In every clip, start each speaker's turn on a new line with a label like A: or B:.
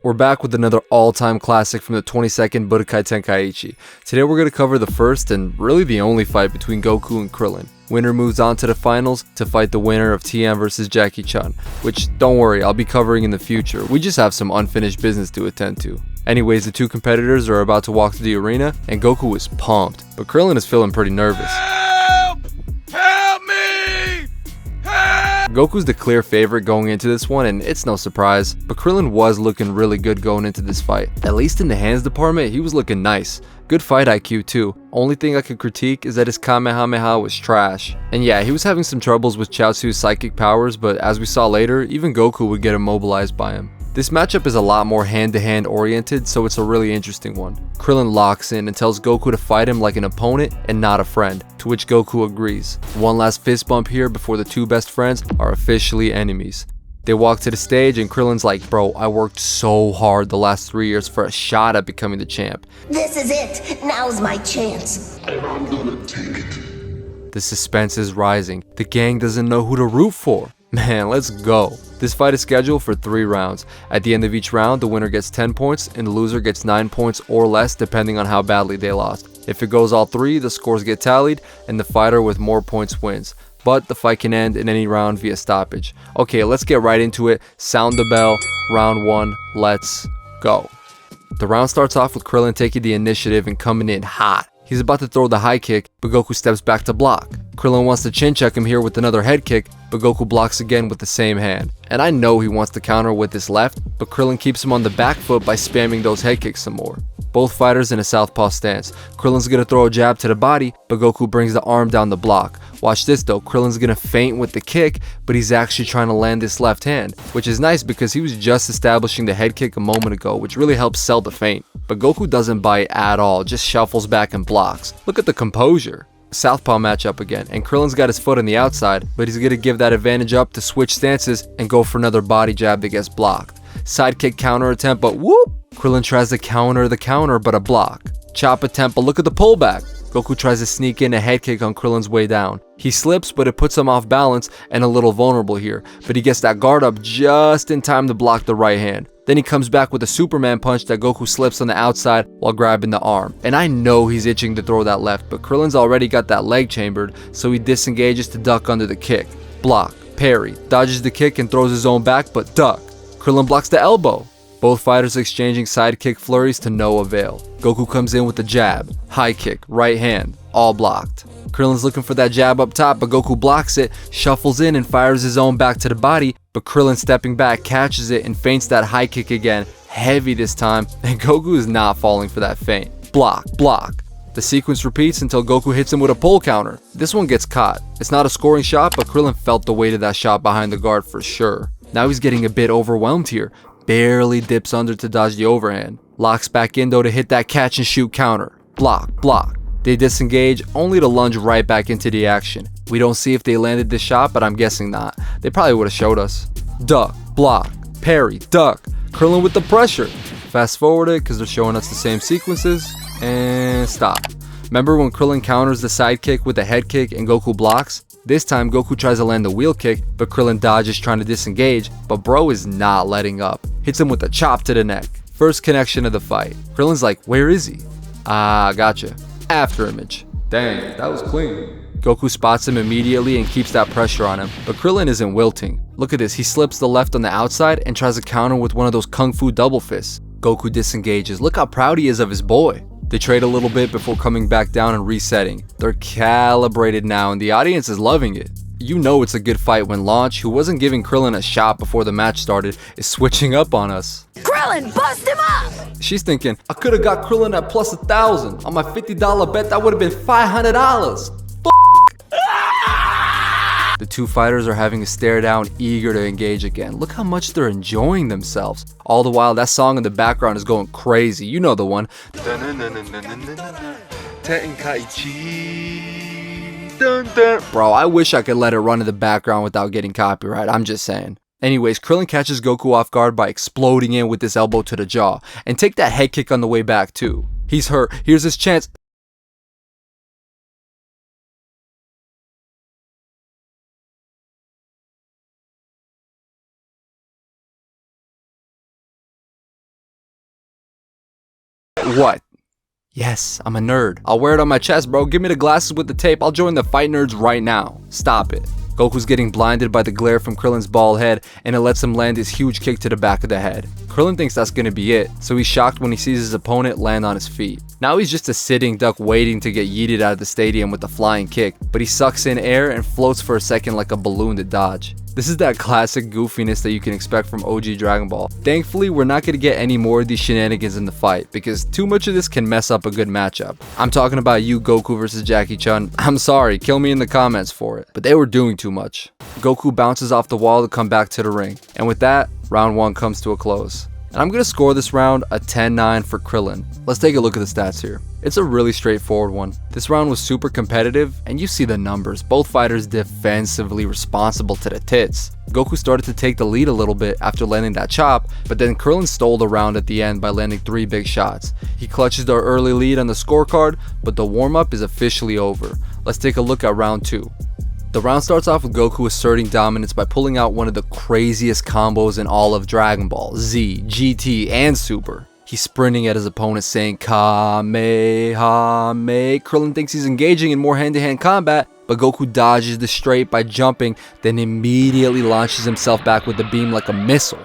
A: We're back with another all-time classic from the 22nd Budokai Tenkaichi. Today we're going to cover the first and really the only fight between Goku and Krillin. Winner moves on to the finals to fight the winner of Tien vs Jackie Chun, which don't worry, I'll be covering in the future. We just have some unfinished business to attend to. Anyways, the two competitors are about to walk to the arena and Goku is pumped, but Krillin is feeling pretty nervous.
B: Help me! Help!
A: Goku's the clear favorite going into this one, and it's no surprise, but Krillin was looking really good going into this fight. At least in the hands department, he was looking nice. Good fight IQ too. Only thing I could critique is that his Kamehameha was trash. And yeah, he was having some troubles with Chaozu's psychic powers, but as we saw later, even Goku would get immobilized by him. This matchup is a lot more hand-to-hand oriented, so it's a really interesting one. Krillin locks in and tells Goku to fight him like an opponent and not a friend, to which Goku agrees. One last fist bump here before the two best friends are officially enemies. They walk to the stage and Krillin's like, bro, I worked so hard the last 3 years for a shot at becoming the champ.
C: This is it. Now's my chance.
B: And I'm gonna take it.
A: The suspense is rising. The gang doesn't know who to root for. Man, let's go. This fight is scheduled for 3 rounds. At the end of each round, the winner gets 10 points and the loser gets 9 points or less depending on how badly they lost. If it goes all 3, the scores get tallied and the fighter with more points wins. But the fight can end in any round via stoppage. Okay, let's get right into it. Sound the bell. Round 1. Let's go. The round starts off with Krillin taking the initiative and coming in hot. He's about to throw the high kick, but Goku steps back to block. Krillin wants to chin check him here with another head kick, but Goku blocks again with the same hand. And I know he wants to counter with his left, but Krillin keeps him on the back foot by spamming those head kicks some more. Both fighters in a southpaw stance. Krillin's gonna throw a jab to the body, but Goku brings the arm down the block. Watch this though, Krillin's gonna feint with the kick, but he's actually trying to land this left hand, which is nice because he was just establishing the head kick a moment ago, which really helps sell the feint. But Goku doesn't bite at all, just shuffles back and blocks. Look at the composure. Southpaw matchup again, and Krillin's got his foot on the outside, but he's gonna give that advantage up to switch stances and go for another body jab that gets blocked. Sidekick counter attempt, but whoop! Krillin tries to counter the counter, but a block. Chop attempt, but look at the pullback. Goku tries to sneak in a head kick on Krillin's way down. He slips, but it puts him off balance and a little vulnerable here, but he gets that guard up just in time to block the right hand. Then he comes back with a Superman punch that Goku slips on the outside while grabbing the arm. And I know he's itching to throw that left, but Krillin's already got that leg chambered, so he disengages to duck under the kick. Block, parry, dodges the kick and throws his own back, but duck. Krillin blocks the elbow. Both fighters exchanging sidekick flurries to no avail. Goku comes in with the jab, high kick, right hand, all blocked. Krillin's looking for that jab up top, but Goku blocks it, shuffles in and fires his own back to the body, but Krillin stepping back catches it and feints that high kick again, heavy this time, and Goku is not falling for that feint. Block, block. The sequence repeats until Goku hits him with a pull counter. This one gets caught. It's not a scoring shot, but Krillin felt the weight of that shot behind the guard for sure. Now he's getting a bit overwhelmed here. Barely dips under to dodge the overhand. Locks back in though to hit that catch and shoot counter. Block, block. They disengage only to lunge right back into the action. We don't see if they landed this shot, but I'm guessing not. They probably would have showed us. Duck, block, parry, duck. Krillin with the pressure. Fast forward it because they're showing us the same sequences. And stop. Remember when Krillin counters the side kick with a head kick and Goku blocks? This time Goku tries to land the wheel kick, but Krillin dodges trying to disengage, but bro is not letting up. Hits him with a chop to the neck. First connection of the fight. Krillin's like, where is he? Ah, gotcha. After image. Dang, that was clean. Goku spots him immediately and keeps that pressure on him, but Krillin isn't wilting. Look at this, he slips the left on the outside and tries to counter with one of those kung fu double fists. Goku disengages. Look how proud he is of his boy. They trade a little bit before coming back down and resetting. They're calibrated now and the audience is loving it. You know it's a good fight when Launch, who wasn't giving Krillin a shot before the match started, is switching up on us.
C: Krillin, bust him up!
A: She's thinking, I could've got Krillin at plus 1,000. On my $50 bet, that would've been $500. The two fighters are having a stare down, eager to engage again. Look how much they're enjoying themselves. All the while, that song in the background is going crazy. You know the one.
B: Tenkaichi.
A: Bro, I wish I could let it run in the background without getting copyright. I'm just saying. Anyways, Krillin catches Goku off guard by exploding in with this elbow to the jaw. And take that head kick on the way back too. He's hurt. Here's his chance. What? Yes, I'm a nerd. I'll wear it on my chest, bro. Give me the glasses with the tape. I'll join the fight nerds right now. Stop it. Goku's getting blinded by the glare from Krillin's bald head, and it lets him land his huge kick to the back of the head. Krillin thinks that's gonna be it, so he's shocked when he sees his opponent land on his feet. Now he's just a sitting duck waiting to get yeeted out of the stadium with a flying kick, but he sucks in air and floats for a second like a balloon to dodge. This is that classic goofiness that you can expect from OG Dragon Ball. Thankfully, we're not going to get any more of these shenanigans in the fight, because too much of this can mess up a good matchup. I'm talking about you, Goku versus Jackie Chun. I'm sorry, kill me in the comments for it, but they were doing too much. Goku bounces off the wall to come back to the ring, and with that, round 1 comes to a close. And I'm going to score this round a 10-9 for Krillin. Let's take a look at the stats here. It's a really straightforward one. This round was super competitive, and you see the numbers. Both fighters defensively responsible to the tits. Goku started to take the lead a little bit after landing that chop, but then Krillin stole the round at the end by landing 3 big shots. He clutches the early lead on the scorecard, but the warm-up is officially over. Let's take a look at round 2. The round starts off with Goku asserting dominance by pulling out one of the craziest combos in all of Dragon Ball, Z, GT, and Super. He's sprinting at his opponent saying Kamehameha. Krillin thinks he's engaging in more hand-to-hand combat, but Goku dodges the straight by jumping, then immediately launches himself back with the beam like a missile.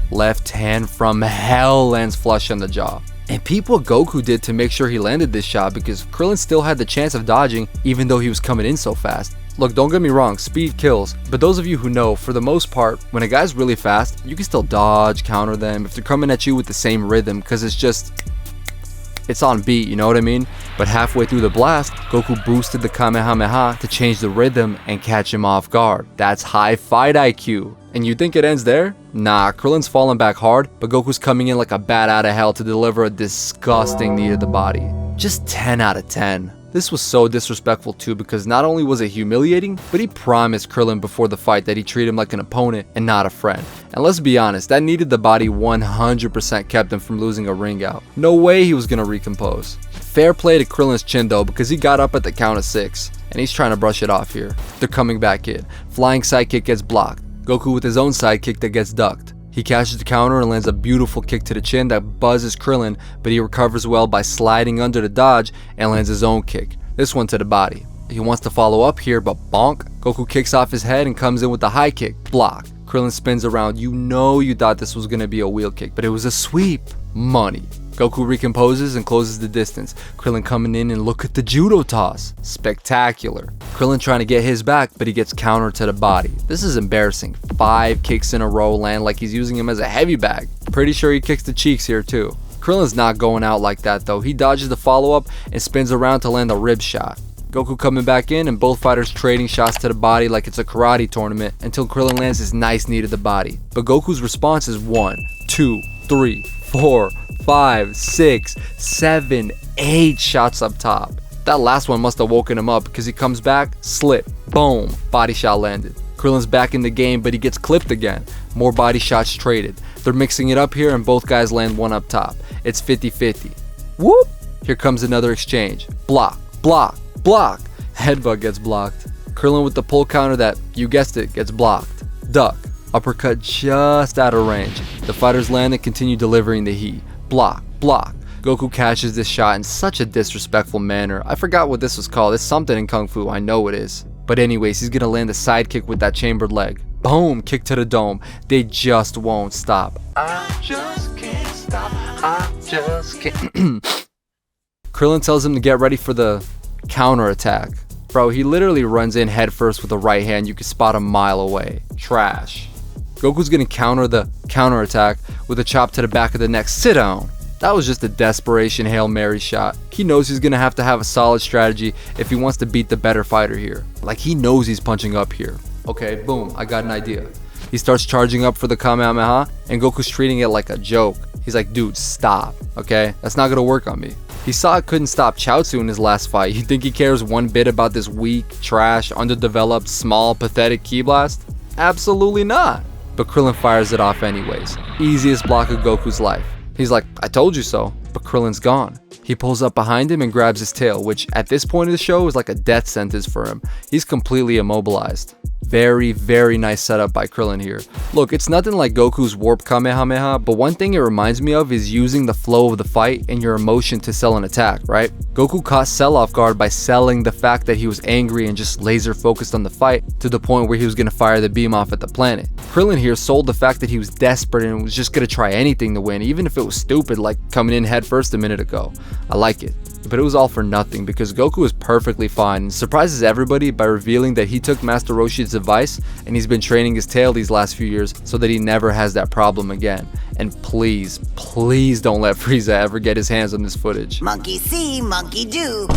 A: Left hand from hell lands flush on the jaw. And peep what Goku did to make sure he landed this shot, because Krillin still had the chance of dodging even though he was coming in so fast. Look, don't get me wrong, speed kills, but those of you who know, for the most part, when a guy's really fast, you can still dodge, counter them if they're coming at you with the same rhythm, because it's on beat, you know what I mean? But halfway through the blast, Goku boosted the Kamehameha to change the rhythm and catch him off guard. That's high fight IQ. And you think it ends there? Nah, Krillin's falling back hard, but Goku's coming in like a bat out of hell to deliver a disgusting knee to the body. Just 10 out of 10. This was so disrespectful too, because not only was it humiliating, but he promised Krillin before the fight that he'd treat him like an opponent and not a friend. And let's be honest, that knee to the body 100% kept him from losing a ring out. No way he was gonna recompose. Fair play to Krillin's chin though, because he got up at the count of 6, and he's trying to brush it off here. They're coming back in. Flying sidekick gets blocked. Goku with his own sidekick that gets ducked. He catches the counter and lands a beautiful kick to the chin that buzzes Krillin, but he recovers well by sliding under the dodge and lands his own kick, this one to the body. He wants to follow up here, but bonk. Goku kicks off his head and comes in with the high kick, block. Krillin spins around. You know you thought this was going to be a wheel kick, but it was a sweep. Money. Goku recomposes and closes the distance. Krillin coming in and look at the judo toss. Spectacular. Krillin trying to get his back, but he gets countered to the body. This is embarrassing. 5 kicks in a row land like he's using him as a heavy bag. Pretty sure he kicks the cheeks here too. Krillin's not going out like that though. He dodges the follow-up and spins around to land a rib shot. Goku coming back in and both fighters trading shots to the body like it's a karate tournament until Krillin lands his nice knee to the body. But Goku's response is 1, 2, 3, 4, 5, 6, 7, 8 shots up top. That last one must have woken him up because he comes back, slip, boom, body shot landed. Krillin's back in the game, but he gets clipped again. More body shots traded. They're mixing it up here and both guys land one up top. It's 50-50. Whoop! Here comes another exchange. Block, block, block. Headbutt gets blocked. Krillin with the pull counter that, you guessed it, gets blocked. Duck. Uppercut just out of range. The fighters land and continue delivering the heat. Block, block. Goku catches this shot in such a disrespectful manner. I forgot what this was called. It's something in Kung Fu, I know it is. But anyways, he's gonna land a side kick with that chambered leg. Boom, kick to the dome. They just won't stop. I just can't stop. I just can't. Krillin tells him to get ready for the counter attack. Bro, he literally runs in headfirst with the right hand. You can spot a mile away. Trash. Goku's gonna counter the counter attack with a chop to the back of the neck. Sit down. That was just a desperation Hail Mary shot. He knows he's gonna have to have a solid strategy if he wants to beat the better fighter here. Like, he knows he's punching up here. Okay, boom, I got an idea. He starts charging up for the Kamehameha, and Goku's treating it like a joke. He's like, dude, stop, okay? That's not gonna work on me. He saw it couldn't stop Chaozu in his last fight. You think he cares one bit about this weak, trash, underdeveloped, small, pathetic ki blast? Absolutely not. But Krillin fires it off anyways. Easiest block of Goku's life. He's like, I told you so, but Krillin's gone. He pulls up behind him and grabs his tail, which at this point of the show is like a death sentence for him. He's completely immobilized. Very, very nice setup by Krillin here. Look, it's nothing like Goku's Warp Kamehameha, but one thing it reminds me of is using the flow of the fight and your emotion to sell an attack, right? Goku caught Cell off guard by selling the fact that he was angry and just laser focused on the fight to the point where he was going to fire the beam off at the planet. Krillin here sold the fact that he was desperate and was just going to try anything to win, even if it was stupid like coming in head first a minute ago. I like it. But it was all for nothing because Goku is perfectly fine and surprises everybody by revealing that he took Master Roshi's advice and he's been training his tail these last few years so that he never has that problem again. And please, please don't let Frieza ever get his hands on this footage.
D: Monkey see, monkey do.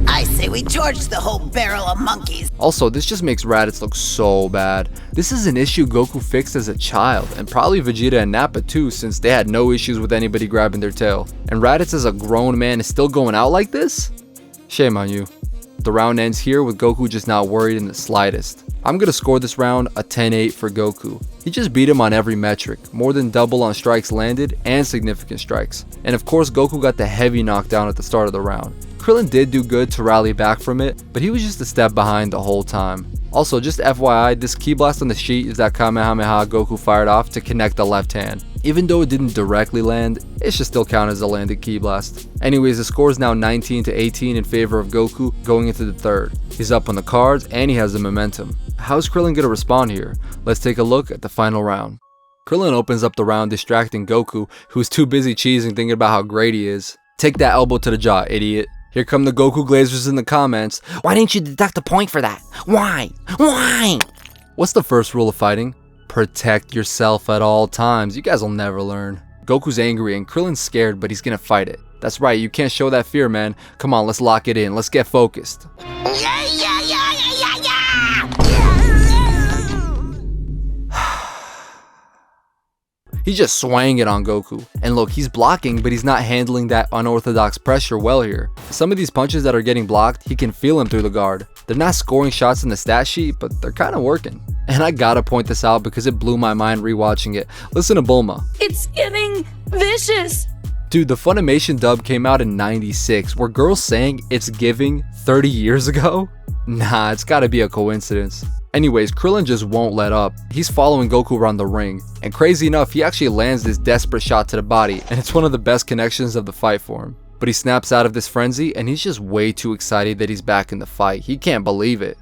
D: I say we torch the whole barrel of monkeys.
A: Also, this just makes Raditz look so bad. This is an issue Goku fixed as a child, and probably Vegeta and Nappa too, since they had no issues with anybody grabbing their tail. And Raditz as a grown man is still going out like this? Shame on you. The round ends here with Goku just not worried in the slightest. I'm gonna score this round a 10-8 for Goku. He just beat him on every metric, more than double on strikes landed and significant strikes. And of course Goku got the heavy knockdown at the start of the round. Krillin did do good to rally back from it, but he was just a step behind the whole time. Also, just FYI, this ki blast on the sheet is that Kamehameha Goku fired off to connect the left hand. Even though it didn't directly land, it should still count as a landed ki blast. Anyways, the score is now 19-18 in favor of Goku going into the third. He's up on the cards and he has the momentum. How's Krillin gonna respond here? Let's take a look at the final round. Krillin opens up the round distracting Goku, who's too busy cheesing thinking about how great he is. Take that elbow to the jaw, idiot. Here come the Goku Glazers in the comments.
D: Why didn't you deduct a point for that? Why? Why?
A: What's the first rule of fighting? Protect yourself at all times. You guys will never learn. Goku's angry and Krillin's scared, but he's gonna fight it. That's right, you can't show that fear, man. Come on, let's lock it in. Let's get focused. He's just swaying it on Goku. And look, he's blocking, but he's not handling that unorthodox pressure well here. Some of these punches that are getting blocked, he can feel them through the guard. They're not scoring shots in the stat sheet, but they're kind of working. And I gotta point this out because it blew my mind rewatching it. Listen to Bulma.
E: It's getting vicious.
A: Dude, the Funimation dub came out in '96. Were girls saying it's giving 30 years ago? Nah, it's gotta be a coincidence. Anyways, Krillin just won't let up. He's following Goku around the ring, and crazy enough, he actually lands this desperate shot to the body, and it's one of the best connections of the fight for him. But he snaps out of this frenzy, and he's just way too excited that he's back in the fight. He can't believe it.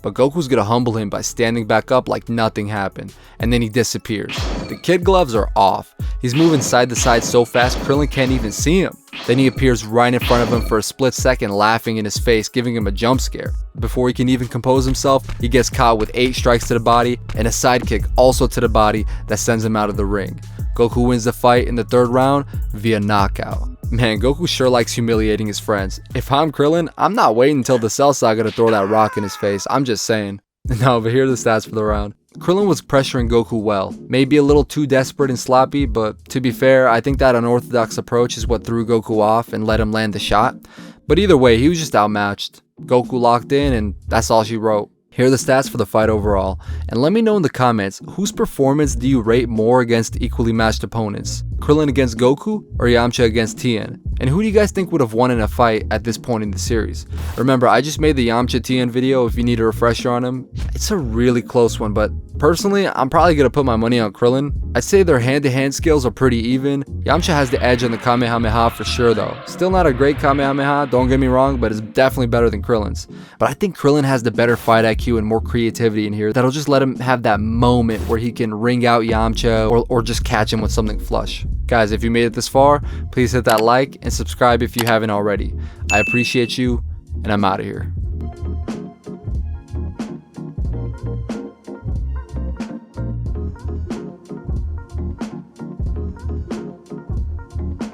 A: But Goku's gonna humble him by standing back up like nothing happened, and then he disappears. The kid gloves are off. He's moving side to side so fast Krillin can't even see him. Then he appears right in front of him for a split second, laughing in his face, giving him a jump scare. Before he can even compose himself, he gets caught with 8 strikes to the body and a sidekick also to the body that sends him out of the ring. Goku wins the fight in the third round via knockout. Man, Goku sure likes humiliating his friends. If I'm Krillin, I'm not waiting until the Cell Saga to throw that rock in his face. I'm just saying. No, but here are the stats for the round. Krillin was pressuring Goku well. Maybe a little too desperate and sloppy, but to be fair, I think that unorthodox approach is what threw Goku off and let him land the shot. But either way, he was just outmatched. Goku locked in, and that's all she wrote. Here are the stats for the fight overall, and let me know in the comments, whose performance do you rate more against equally matched opponents? Krillin against Goku or Yamcha against Tien? And who do you guys think would have won in a fight at this point in the series? Remember, I just made the Yamcha Tien video if you need a refresher on him. It's a really close one, but personally, I'm probably going to put my money on Krillin. I'd say their hand-to-hand skills are pretty even. Yamcha has the edge on the Kamehameha for sure though. Still not a great Kamehameha, don't get me wrong, but it's definitely better than Krillin's. But I think Krillin has the better fight IQ and more creativity in here that'll just let him have that moment where he can ring out Yamcha or just catch him with something flush. Guys, if you made it this far, please hit that like and subscribe if you haven't already. I appreciate you, and I'm out of here.